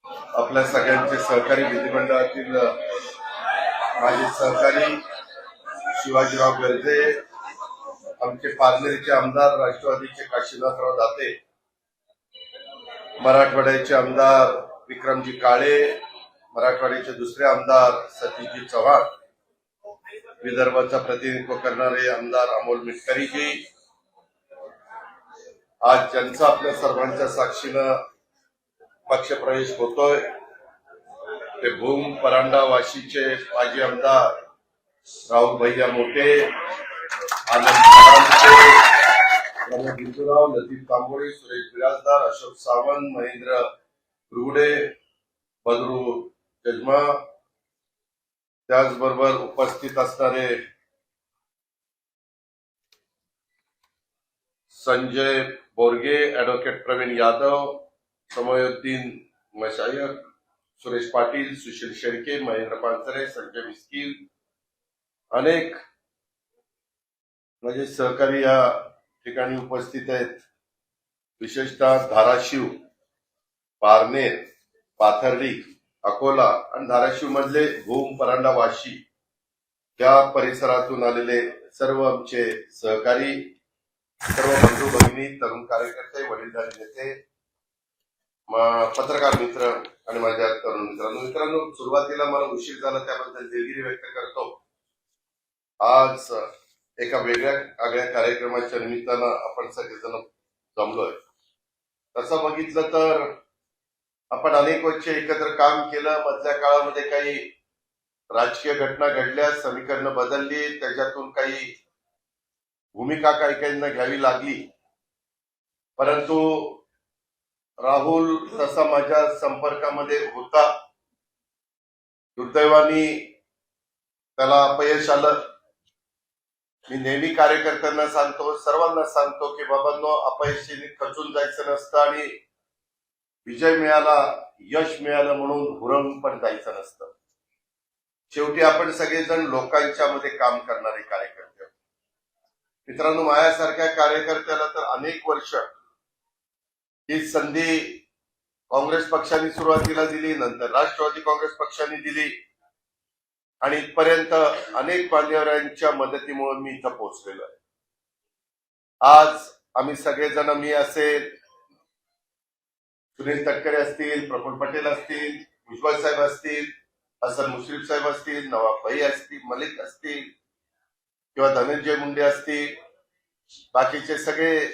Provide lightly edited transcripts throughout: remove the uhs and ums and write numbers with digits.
आपल्या सगळ्यांचे सहकारी विधिमंडळातील माझे सहकारी शिवाजीराव गर्जे, आमचे पारनेरचे आमदार राष्ट्रवादीचे काशीनाथराव दाते, मराठवाड्याचे आमदार विक्रमजी काळे, मराठवाड्याचे दुसरे आमदार सतीशजी चव्हाण, विदर्भाचा प्रतिनिधित्व करणारे आमदार अमोल मिटकरीजी, आज ज्यांचा आपल्या सर्वांच्या साक्षीनं पक्षप्रवेश होतोय ते भूम परांडा वाशीचे माजी आमदार राहुल भैया मोठे, आनंद प्रमोद बिंदुराव, लतीफ तांबोळी, सुरेश बिराजदार, अशोक सावंत, महेंद्र रुगडे, बदरू जजमा, त्याचबरोबर उपस्थित असणारे संजय बोरगे, ऍडव्होकेट प्रवीण यादव, समयुद्दीन मशायक, सुरेश पाटील, सुशील शेळके, महेंद्र पानसरे, संजय मिस्किल, अनेक म्हणजे सहकारी या ठिकाणी उपस्थित आहेत. विशेषतः धाराशिव, पारनेर, पाथर्डी, अकोला आणि धाराशिव मधले भूम परांडा वाशी या परिसरातून आलेले सर्व आमचे सहकारी, सर्व बंधू भगिनी, तरुण कार्यकर्ते, वडीलधारी नेते, पत्रकार मित्र आणि माझ्या तरुण मित्रांनो, सुरुवातीला मला उशीर झाला त्याबद्दल दिलगिरी व्यक्त करतो. आज एका वेगळ्या कार्यक्रमाच्या निमित्तानं आपण सगळेजण जमलोय. तसं बघितलं तर आपण अनेक वर्ष एकत्र काम केलं. मधल्या काळामध्ये काही राजकीय घटना घडल्या, समीकरणं बदलली, त्याच्यातून काही भूमिका काही काहींना घ्यावी लागली. परंतु राहुल तसा माझ्या संपर्कामध्ये होता. दुर्दैवाने त्याला अपयश आलं. मी नेहमी कार्यकर्त्यांना सांगतो, सर्वांना सांगतो की बाबांनो, अपयशाने खचून जायचं नसतं आणि विजय मिळाला, यश मिळालं म्हणून हुरंग पण जायचं नसतं. शेवटी आपण सगळेजण लोकांच्या मध्ये काम करणारे कार्यकर्ते. मित्रांनो, माझ्यासारख्या कार्यकर्त्याला तर अनेक वर्ष ही संधी काँग्रेस पक्षाने सुरुवातीला दिली, नंतर राष्ट्रवादी काँग्रेस पक्षाने दिली आणि इथपर्यंत अनेक मान्यवरांच्या मदतीमुळे मी इथं पोहोचलेलो आहे. आज आम्ही सगळेजण, मी असेल, सुनील तटकरे असतील, प्रफुल्ल पटेल असतील, भुजबळ साहेब असतील, हसन मुश्रीफ साहेब असतील, नवाब भाई असतील, मलिक असतील किंवा धनंजय मुंडे असतील, बाकीचे सगळे,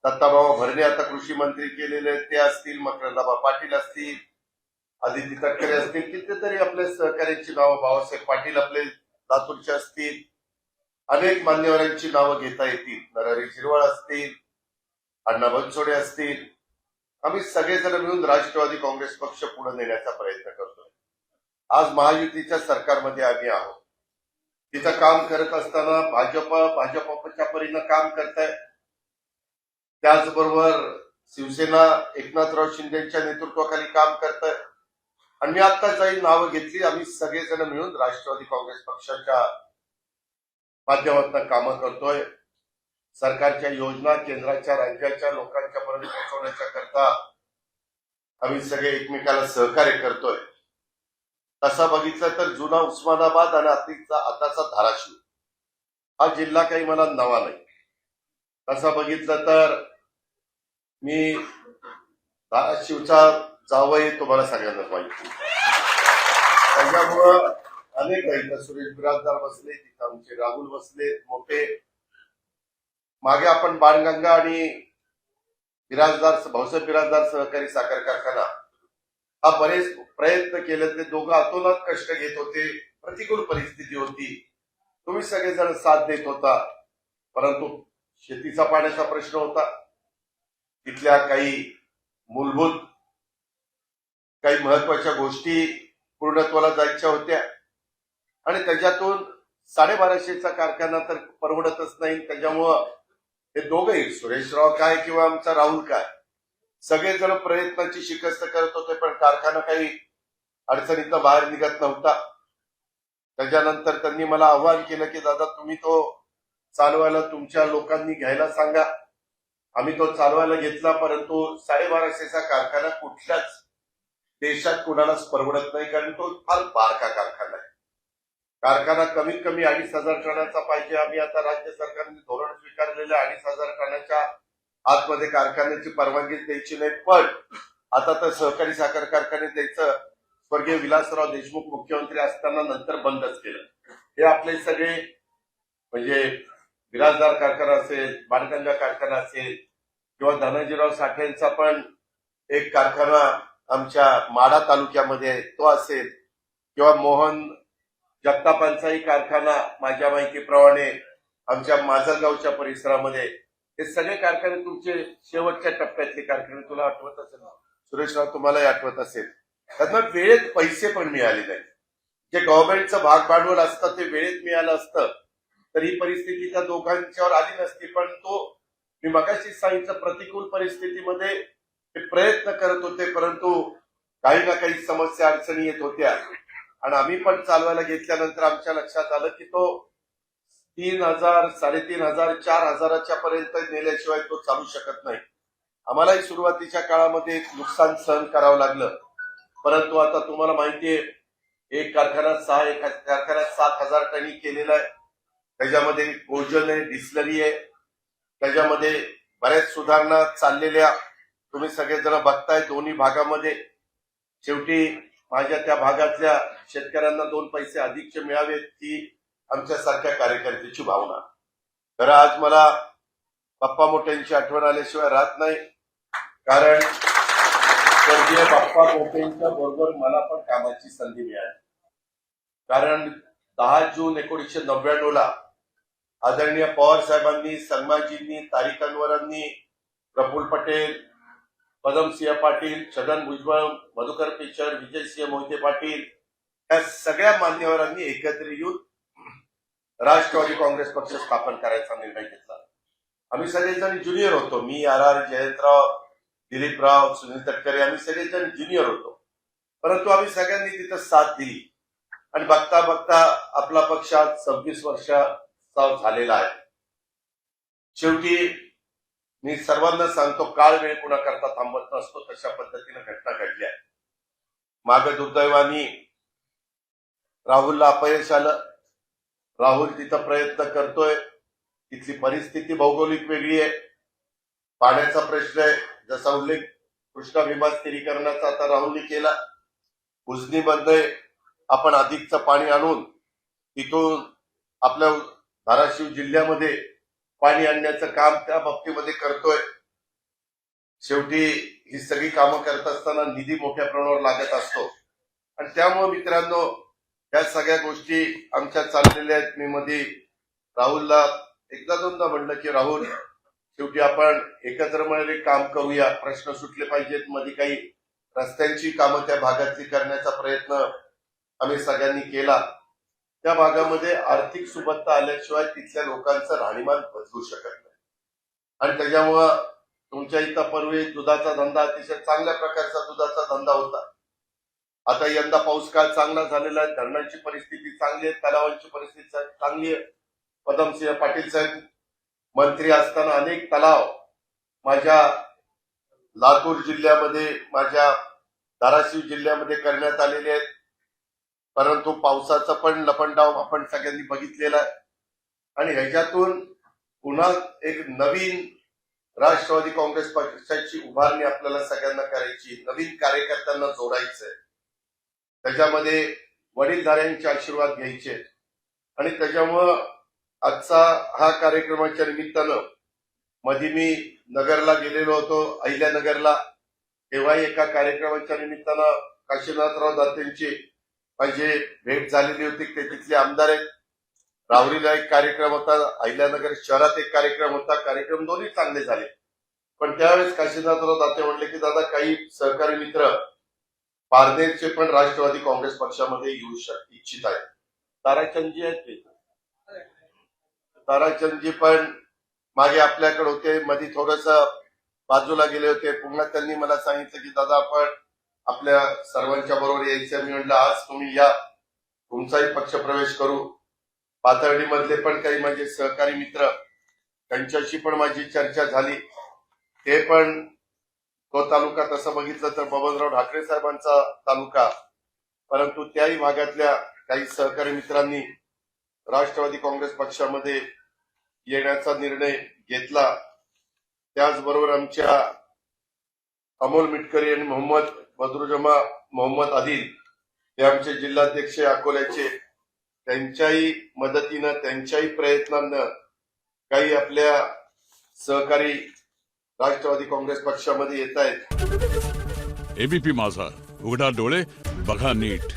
दत्ताभाऊ भरणे आता कृषी मंत्री केलेले ते असतील, मकरंदाबा पाटील असतील, आदिती तटकरे असतील, कितीतरी आपले सहकार्यांची नावं, भाऊसाहेब पाटील आपले लातूरचे असतील, अनेक मान्यवरांची नावं घेता येतील, नरहरी झिरवाळ असतील, अण्णा बनसोडे असतील. आम्ही सगळेजण मिळून राष्ट्रवादी काँग्रेस पक्ष पुढे नेण्याचा प्रयत्न करतोय. आज महायुतीच्या सरकारमध्ये आम्ही आहोत. तिथं काम करत असताना भाजपच्या परीनं काम करताय. त्याचबरोबर शिवसेना एकनाथराव शिंदेच्या नेतृत्वाखाली काम करताय. आणि मी आता काही नावं घेतली. आम्ही सगळेजण मिळून राष्ट्रवादी काँग्रेस पक्षाच्या माध्यमातून कामं करतोय. सरकारच्या योजना केंद्राच्या, राज्याच्या लोकांच्या पर्यंत पोहोचवण्याच्या करता आम्ही सगळे एकमेकाला सहकार्य करतोय. तसा बघितलं तर जुना उस्मानाबाद आणि आताचा धाराशिव हा जिल्हा काही मला नवा नाही. तसं बघितलं तर मी धाराशिवचा जावई, तुम्हाला सगळ्यांना माहिती. त्याच्यामुळं अनेक आहेत. सुरेश बिराजदार बसले, तिथं आमचे राहुल बसले मोठे. मागे आपण बाणगंगा आणि भाऊसाहेब बिराजदार सहकारी साखर कारखाना हा बरेच प्रयत्न केले. ते दोघं अतोनात कष्ट घेत होते. प्रतिकूल परिस्थिती होती, तुम्ही सगळेजण साथ देत होता. परंतु शेतीचा पाण्याचा प्रश्न होता. तिथल्या काही मूलभूत, काही महत्वाच्या गोष्टी पूर्णत्वाला जायच्या होत्या आणि त्याच्यातून 1250चा कारखाना तर परवडतच नाही. त्याच्यामुळं हे दोघंही, सुरेशराव काय किंवा आमचा राहुल काय, सगळेजण प्रयत्नाची शिकस्त करत होते, पण कारखाना काही अडचणीतनं बाहेर निघत नव्हता. त्याच्यानंतर त्यांनी मला आव्हान केलं की दादा, तुम्ही तो चालवायला तुमच्या लोकांनी घ्यायला सांगा. आम्ही तो चालवायला घेतला. परंतु 1250चा कारखाना कुठल्याच देशात कुणालाच परवडत नाही, कारण तो फार बारका कारखाना आहे. कारखाना कमीत कमी 2,500 टनाचा पाहिजे. आम्ही आता राज्य सरकारने धोरण स्वीकारलेलं 2,500 टनाच्या आतमध्ये कारखान्याची परवानगी द्यायची नाही. पण आता तर सहकारी साखर कारखाने द्यायचं स्वर्गीय विलासराव देशमुख मुख्यमंत्री असताना नंतर बंदच केलं. हे आपले सगळे म्हणजे बिराजदार कारखाना असेल, बाणगंगा कारखाना असेल किंवा धनाजीराव साठेंचा पण एक कारखाना आमच्या माढा तालुक्यामध्ये तो असेल, किंवा मोहन जगतापांचाही कारखाना माझ्या माहितीप्रमाणे आमच्या माजलगावच्या परिसरामध्ये, हे सगळे कारखाने तुमचे शेवटच्या टप्प्यातले कारखाने. तुला आठवत असेल ना सुरेशराव, तुम्हालाही आठवत असेल, त्यांना वेळेत पैसे पण मिळाले नाही. जे गव्हर्नमेंटचं भाग भांडवल असतं ते वेळेत मिळालं असतं तर ही परिस्थिती त्या दोघांच्यावर आली नसती. पण तो मी मगाशी सांगितलं, प्रतिकूल परिस्थितीमध्ये ते प्रयत्न करत होते, परंतु काही ना काही समस्या अडचणी येत होत्या. आणि आम्ही पण चालवायला घेतल्यानंतर आमच्या लक्षात आलं की तो 3,000, 3,500, 4,000च्या पर्यंत नेल्याशिवाय तो चालू शकत नाही. आम्हालाही सुरुवातीच्या काळामध्ये नुकसान सहन करावं लागलं. परंतु आता तुम्हाला माहितीये, एक कारखाना 7,000 टनी केलेला आहे. त्याच्यामध्ये भोजन आहे, डिस्लरी आहे, त्याच्यामध्ये बऱ्याच सुधारणा चाललेल्या तुम्ही सगळेजण बघताय दोन्ही भागामध्ये. शेवटी माझ्या त्या भागातल्या शेतकऱ्यांना 2 पैसे अधिकचे मिळावेत ही आमच्यासारख्या कार्यकर्त्याची भावना. तर आज मला बाप्पा मोठेंची आठवण आल्याशिवाय राहत नाही, कारण स्वर्गीय बाप्पा मोठेंच्या बरोबर मला पण कामाची संधी मिळाली. कारण 10 जून 1999 आदरणीय पवार साहेबांनी, संगमाजींनी, तारिक अनवरांनी, प्रफुल्ल पटेल, पदमसिंह पाटील, छगन भुजबळ, मधुकर पिचर, विजयसिंह मोहिते पाटील या सगळ्या मान्यवरांनी एकत्र येऊन राष्ट्रवादी काँग्रेस पक्ष स्थापन करायचा निर्णय घेतला. आम्ही सगळेजण ज्युनियर होतो. मी, आर जयंतराव, दिलीपराव, सुनील तटकरे, आम्ही सगळेजण ज्युनियर होतो. परंतु आम्ही सगळ्यांनी तिथं साथ दिली आणि बघता बघता आपला पक्ष आज 26 वर्षाचा झालेला आहे. शेवटी मी सर्वांना सांगतो, काळ वेळ कुणाकरता थांबत नसतो, तशा पद्धतीने घटना घडल्या. मागे दुर्दैवानी राहुलला अपयश आलं. राहुल तिथं प्रयत्न करतोय, तिथली परिस्थिती भौगोलिक वेगळी आहे, पाण्याचा प्रश्न आहे. जसा उल्लेख कृष्णा भीमा स्थिरीकरणाचा आता राहुलने केला. उजनीमध्ये आपण अधिकचं पाणी आणून तिथून आपल्या धाराशिव जिल्ह्यामध्ये पाणी आणण्याचं काम त्या बाबतीमध्ये करतोय. शेवटी ही सगळी कामं करत असताना निधी मोठ्या प्रमाणावर लागत असतो आणि त्यामुळे मित्रांनो या सगळ्या गोष्टी आमच्या चाललेल्या आहेत. मी मध्ये राहुलला एकदा दोनदा म्हणलं की राहुल, शेवटी आपण एकत्र मिळून काम करूया, प्रश्न सुटले पाहिजेत. मध्ये काही रस्त्यांची कामं त्या भागातली करण्याचा प्रयत्न आम्ही सगळ्यांनी केला. त्या भागामध्ये आर्थिक सुबत्ता आल्याशिवाय तिथल्या लोकांचं राहणीमान बदलू शकत नाही. आणि त्याच्यामुळं तुमच्या इथं पूर्वी दुधाचा धंदा अतिशय चांगल्या प्रकारचा दुधाचा धंदा होता. आता यंदा पाऊस काळ चांगला झालेला आहे, धरणांची परिस्थिती चांगली आहे, तलावांची परिस्थिती चांगली आहे. पदमसिंह पाटील साहेब मंत्री असताना अनेक तलाव माझ्या लातूर जिल्ह्यामध्ये, माझ्या धाराशिव जिल्ह्यामध्ये करण्यात आलेले आहेत. परंतु पावसाचा पण लपंडाव आपण सगळ्यांनी बघितलेला आहे आणि ह्याच्यातून पुन्हा एक नवीन राष्ट्रवादी काँग्रेस पक्षाची उभारणी आपल्याला सगळ्यांना करायची, नवीन कार्यकर्त्यांना जोडायचंय, त्याच्यामध्ये वडीलधाऱ्यांचे आशीर्वाद घ्यायचे. आणि त्याच्यामुळं आजचा हा कार्यक्रमाच्या निमित्तानं मध्ये मी नगरला गेलेलो होतो, अहिल्यानगरला. तेव्हाही एका कार्यक्रमाच्या निमित्तानं काशीनाथराव दातेंची माझी भेट झालेली होती. ते तिथले आमदार आहेत. राहुरीला एक कार्यक्रम होता, अहिल्यानगर शहरात एक कार्यक्रम होता. कार्यक्रम दोन्ही चांगले झाले. पण त्यावेळेस काशीनाथराव दाते म्हणले की दादा, काही सहकारी मित्र पारनेरचे पण राष्ट्रवादी काँग्रेस पक्षामध्ये येऊ इच्छित आहेत. ताराचंदजी आहेत ते, ताराचंदजी पण मागे आपल्याकडे होते, मध्ये थोडस बाजूला गेले होते. पुन्हा त्यांनी मला सांगितलं की दादा, आपण आपल्या सर्वांच्या बरोबर यायचं. मी म्हटलं आज तुम्ही या, तुमचाही पक्ष प्रवेश करू. पाथर्डी मधले पण काही माझे सहकारी मित्र, त्यांच्याशी पण माझी चर्चा झाली. ते पण तो तालुका तसं बघितलं तर बबनराव ठाकरे साहेबांचा तालुका, परंतु त्याही भागातल्या काही सहकारी मित्रांनी राष्ट्रवादी काँग्रेस पक्षामध्ये येण्याचा निर्णय घेतला. त्याचबरोबर आमच्या अमोल मिटकरी आणि मोहम्मद बदरुजमा मोहम्मद आदिल हे आमचे जिल्हाध्यक्ष अकोल्याचे, त्यांच्याही मदतीनं त्यांच्याही प्रयत्नांनं काही आपल्या सहकारी राष्ट्रवादी काँग्रेस पक्षामध्ये येत आहेत. एबीपी माझा, उघडा डोळे बघा नीट.